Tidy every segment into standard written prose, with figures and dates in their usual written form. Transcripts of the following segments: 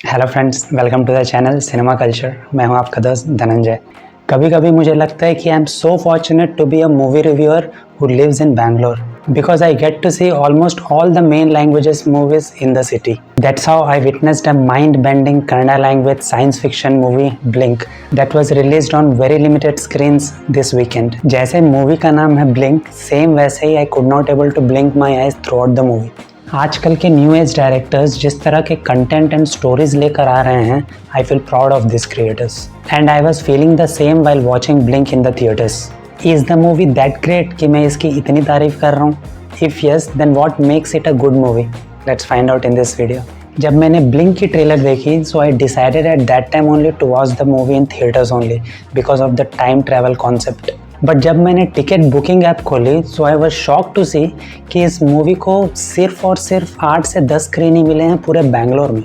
Hello friends, welcome to the channel Cinema Culture. मैं हूं आपका दोस्त धनंजय। कभी कभी मुझे लगता है कि I am so fortunate to be a movie reviewer who lives in Bangalore because I get to see almost all the main languages movies in the city. That's how I witnessed a mind bending Kannada language science fiction movie Blink that was released on very limited screens this weekend. जैसे movie का नाम है Blink, same वैसे ही I could not able to blink my eyes through out the movie. आजकल के new age directors जिस तरह के कंटेंट एंड स्टोरीज लेकर आ रहे हैं, I feel proud of this creators and I was feeling the same while watching Blink in the theatres. Is the movie that great कि मैं इसकी इतनी तारीफ कर रहा हूँ? If yes, then what makes it a good movie? Let's find out in this video. जब मैंने ब्लिंक की ट्रेलर देखी, so I decided at that time only to watch the movie in theatres only because of the time travel concept. But जब मैंने ticket booking app खोली, सो I was shock to सी कि इस movie को सिर्फ और सिर्फ 8 से 10 स्क्रीन ही मिले हैं पूरे बैंगलोर में।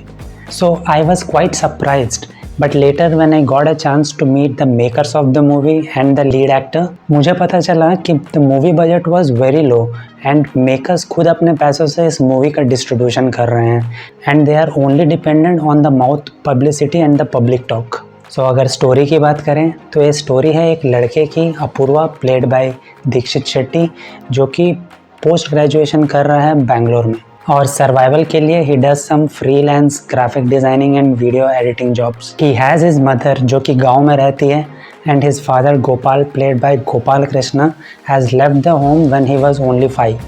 So I was quite surprised, but later when I got a chance to meet the makers of the movie and the lead actor, मुझे पता चला कि the movie budget was very low and makers खुद अपने पैसों से इस movie का डिस्ट्रीब्यूशन कर रहे हैं and they are only dependent on the mouth publicity and the public talk. So अगर स्टोरी की बात करें तो ये स्टोरी है एक लड़के की, अपूर्वा, प्लेड बाय दीक्षित शेट्टी, जो कि पोस्ट ग्रेजुएशन कर रहा है बैंगलोर में और सर्वाइवल के लिए he does some freelance graphic designing and video editing jobs. He has his mother जो कि गांव में रहती है and his father Gopal, played by Gopal Krishna, has left the home when he was only 5।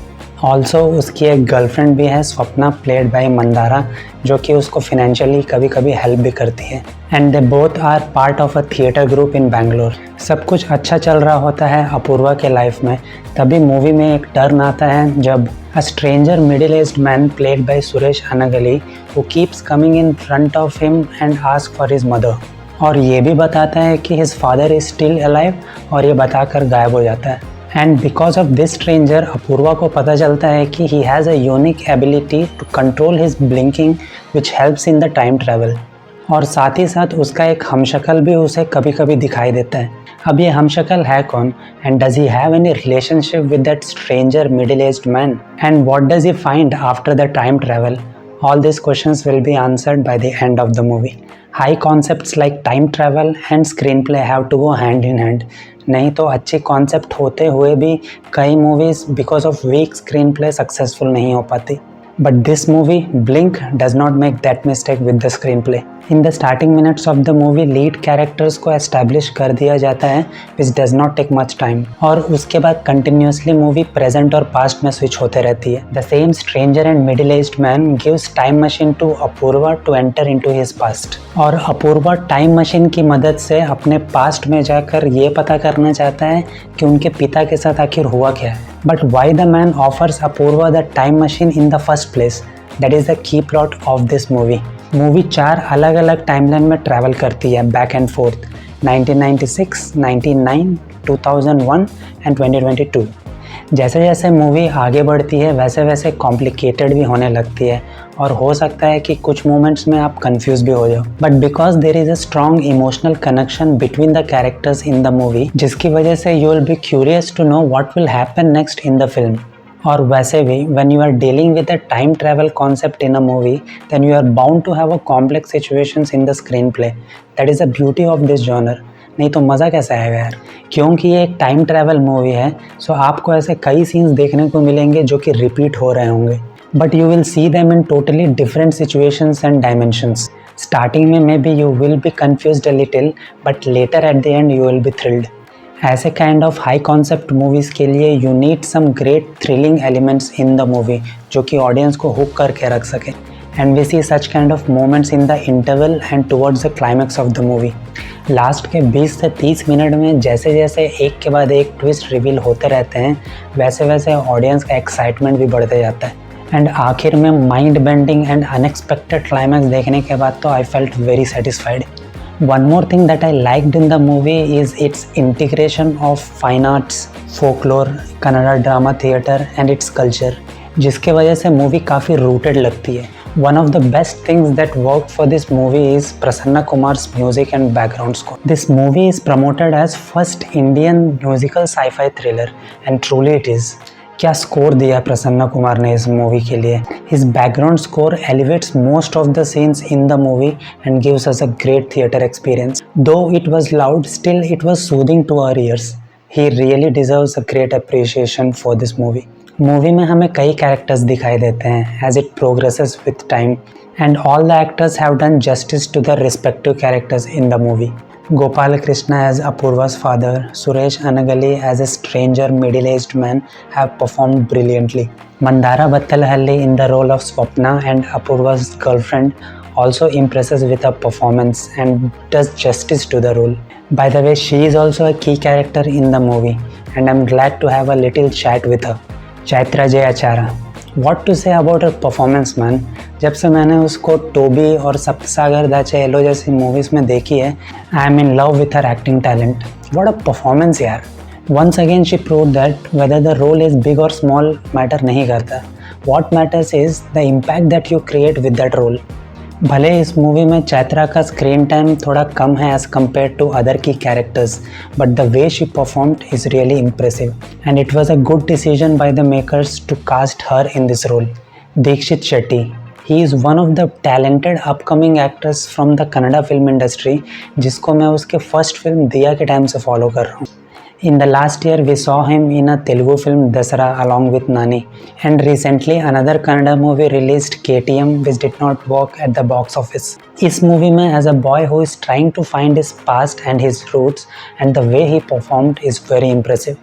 Also उसकी एक गर्लफ्रेंड भी है, स्वप्ना, प्लेड बाय मंदारा, जो कि उसको फिनेंशियली कभी कभी हेल्प भी करती है and they both are part of a theatre group in Bangalore. सब कुछ अच्छा चल रहा होता है अपूर्वा के लाइफ में, तभी मूवी में एक टर्न आता है जब a stranger middle aged man played by Suresh Anagalli who keeps coming in front of him and ask for his mother, और ये भी बताता है कि his father is still alive और ये बताकर गायब हो जाता है। And because of this stranger, Apurva को पता चलता है कि he has a unique ability to control his blinking which helps in the time travel, और साथ ही साथ उसका एक हमशक्ल भी उसे कभी कभी दिखाई देता है। अब ये हमशक्ल है कौन and does he have any relationship with that stranger middle aged man and what does he find after the time travel? All these questions will be answered by the end of the movie. High concepts like time travel and screenplay have to go hand in hand. नहीं तो अच्छे concept होते हुए भी कई movies because of weak screenplay successful नहीं हो पाती। But this movie, Blink, does not make that mistake with the screenplay. In the starting minutes of the movie, lead characters को establish कर दिया जाता है, which does not take much time. और उसके बाद continuously movie present और past में switch होते रहती है. The same stranger and middle-aged man gives time machine to Apurva to enter into his past. और अपूर्वा टाइम मशीन की मदद से अपने पास्ट में जाकर ये पता करना चाहता है कि उनके पिता के साथ आखिर हुआ क्या है। But why the man offers Apurva the time machine in the first place? That is the key plot of this movie. Movie 4 अलग अलग टाइमलाइन में ट्रैवल करती है बैक एंड फोर्थ, 1996, 99, 2001 एंड 2022। जैसे जैसे मूवी आगे बढ़ती है वैसे वैसे कॉम्प्लिकेटेड भी होने लगती है और हो सकता है कि कुछ मोमेंट्स में आप कंफ्यूज भी हो जाओ, but because there is a strong emotional connection between the characters in the movie, जिसकी वजह से you will be curious to know what will happen next in the film. और वैसे भी when you are dealing with the time travel concept in a movie, then you are bound to have a complex situations in the screenplay. That is the beauty of this genre. नहीं तो मज़ा कैसा आएगा यार, क्योंकि ये एक time travel movie है, सो आपको ऐसे कई सीन्स देखने को मिलेंगे जो कि रिपीट हो रहे होंगे, but you will see them in totally different situations and dimensions. Starting में may be you will be confused a little, but later at the end you will be thrilled. ऐसे kind of high concept movies के लिए you need some great thrilling elements in the movie जो कि audience को hook करके रख सके, and we see such kind of moments in the interval and towards the climax of the movie. Last के 20 से 30 मिनट में जैसे जैसे एक के बाद एक ट्विस्ट रिवील होते रहते हैं, वैसे वैसे ऑडियंस का एक्साइटमेंट भी बढ़ते जाता है एंड आखिर में mind bending and unexpected climax देखने के बाद तो I felt very satisfied. One more thing that I liked in the movie is its integration of fine arts, folklore, Kannada drama theatre and its culture, जिसके वजह से movie काफ़ी rooted लगती है। One of the best things that worked for this movie is Prasanna Kumar's music and background score. This movie is promoted as first Indian musical sci-fi thriller, and truly it is. क्या score दिया प्रसन्ना कुमार ने इस movie के लिए। His background score elevates most of the scenes in the movie and gives us a great theatre experience. Though it was loud, still it was soothing to our ears. He really deserves a great appreciation for this movie. Movie में हमें कई characters दिखाई देते हैं as it progresses with time, and all the actors have done justice to the respective characters in the movie. Gopal Krishna as Apurva's father, Suresh Anagali as a stranger middle-aged man have performed brilliantly. Mandara Battalahalli in the role of Swapna and Apurva's girlfriend also impresses with her performance and does justice to the role. By the way, she is also a key character in the movie and I'm glad to have a little chat with her. Chaitra J. Achara. What to say about her performance, man? जब से मैंने उसको Tobey और सप्तसागर दाचे yellow जैसी movies में देखी है, I am in love with her acting talent. What a performance यार. Once again she prove that weather the role is big और स्मॉल मैटर नहीं करता. What matters is the impact that you create with that role. भले इस movie में चैत्रा का screen time थोड़ा कम है एज़ कम्पेयर टू अदर की characters, but the way she performed is really impressive and it was a good decision by the makers to cast her in this role. Dheekshith Shetty. He is one of the talented upcoming actors from the Kannada film industry, जिसको मैं उसके first film दिया के time से follow कर रहा हूँ. In the last year, we saw him in a Telugu film Dasara along with Nani, and recently another Kannada movie released KTM, which did not work at the box office. इस movie में as a boy who is trying to find his past and his roots, and the way he performed is very impressive.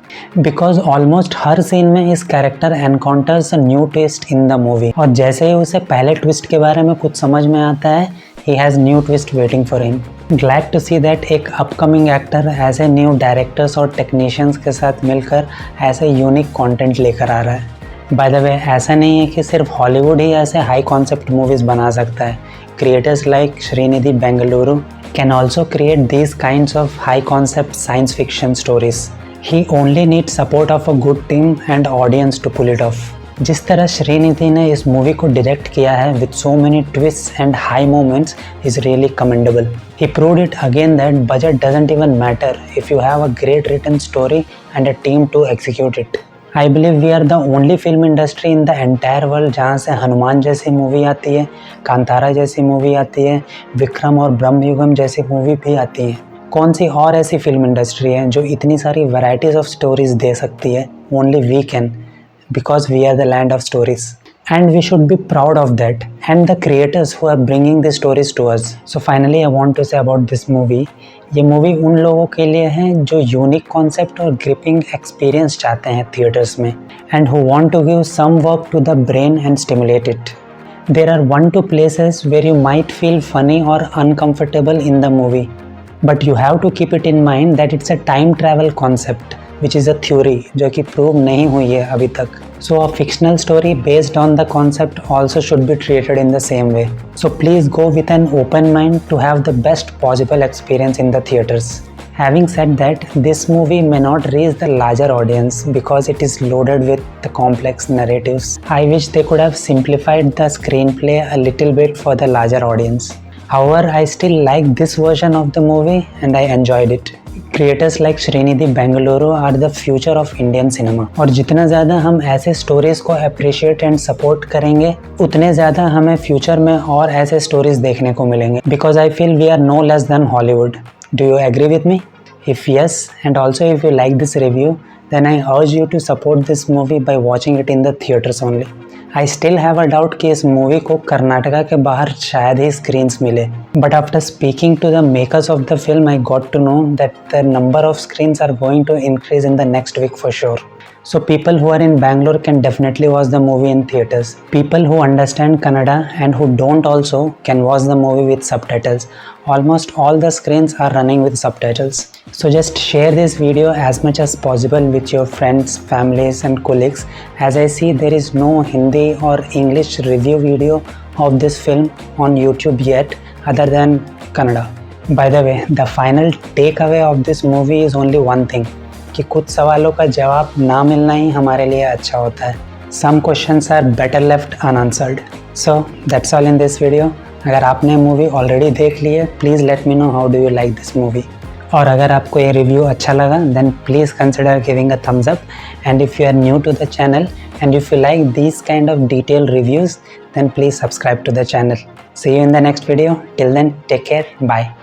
Because almost her scene में इस character encounters a new twist in the movie, और जैसे ही उसे पहले twist के बारे में कुछ समझ में आता है, he has new twist waiting for him. Glad to see that एक upcoming actor ऐसे new directors और technicians के साथ मिलकर ऐसे unique content लेकर आ रहा है. By the way, ऐसा नहीं है कि सिर्फ हॉलीवुड ही ऐसे हाई कॉन्सेप्ट मूवीज़ बना सकता है. Creators like Srinidhi Bengaluru can also create these kinds of high concept science fiction stories. He only needs support of a good team and audience to pull it off. जिस तरह श्रीनिधि ने इस movie को direct किया है with so many twists and high moments is really commendable. He proved it again that budget doesn't even matter if you have a great written story and a team to execute it. I believe we are the only film industry in the entire world जहाँ से हनुमान जैसी movie आती है, कांतारा जैसी movie आती है, विक्रम और ब्रह्मयुगम जैसी मूवी भी आती है. कौन सी और ऐसी फिल्म इंडस्ट्री है जो इतनी सारी वैराइटीज़ ऑफ स्टोरीज दे सकती है? Only we can, because we are the land of stories and we should be proud of that and the creators who are bringing the stories to us. So finally I want to say about this movie, ये movie उन लोगों के लिए है जो unique concept और gripping experience चाहते हैं थिएटर्स में and who want to give some work to the brain and stimulate it. There are 1-2 places where you might feel funny or uncomfortable in the movie, but you have to keep it in mind that it's a time travel concept which is a theory जो कि prove नहीं हुई है अभी तक. So a fictional story based on the concept also should be treated in the same way. So please go with an open mind to have the best possible experience in the theaters. Having said that, this movie may not reach the larger audience because it is loaded with the complex narratives. I wish they could have simplified the screenplay a little bit for the larger audience. However, I still like this version of the movie and I enjoyed it. Creators like Shrinidhi Bengaluru are the future of Indian cinema. और जितना ज़्यादा हम ऐसे stories को appreciate and support करेंगे उतने ज़्यादा हमें फ्यूचर में और ऐसे स्टोरीज़ देखने को मिलेंगे. Because I feel we are no less than Hollywood. Do you agree with me? If yes, and also if you like this review, then I urge you to support this movie by watching it in the theaters only. I still have a doubt कि इस movie को कर्नाटका के बाहर शायद ही screens मिले. But after speaking to the makers of the film, I got to know that the number of screens are going to increase in the next week for sure. So people who are in Bangalore can definitely watch the movie in theaters. People who understand Kannada and who don't also can watch the movie with subtitles. Almost all the screens are running with subtitles. So just share this video as much as possible with your friends, families and colleagues, as I see there is no Hindi or English review video of this film on YouTube yet other than Kannada. By the way, the final takeaway of this movie is only one thing, कि कुछ सवालों का जवाब ना मिलना ही हमारे लिए अच्छा होता है. Some questions are better left unanswered. So that's all in this video. अगर आपने मूवी ऑलरेडी देख ली है, please let me know how do you like this movie. और अगर आपको ये रिव्यू अच्छा लगा then please consider giving a thumbs up, and if you are new to the channel and if you like these kind of detailed reviews then please subscribe to the channel. See you in the next video. Till then, take care. Bye.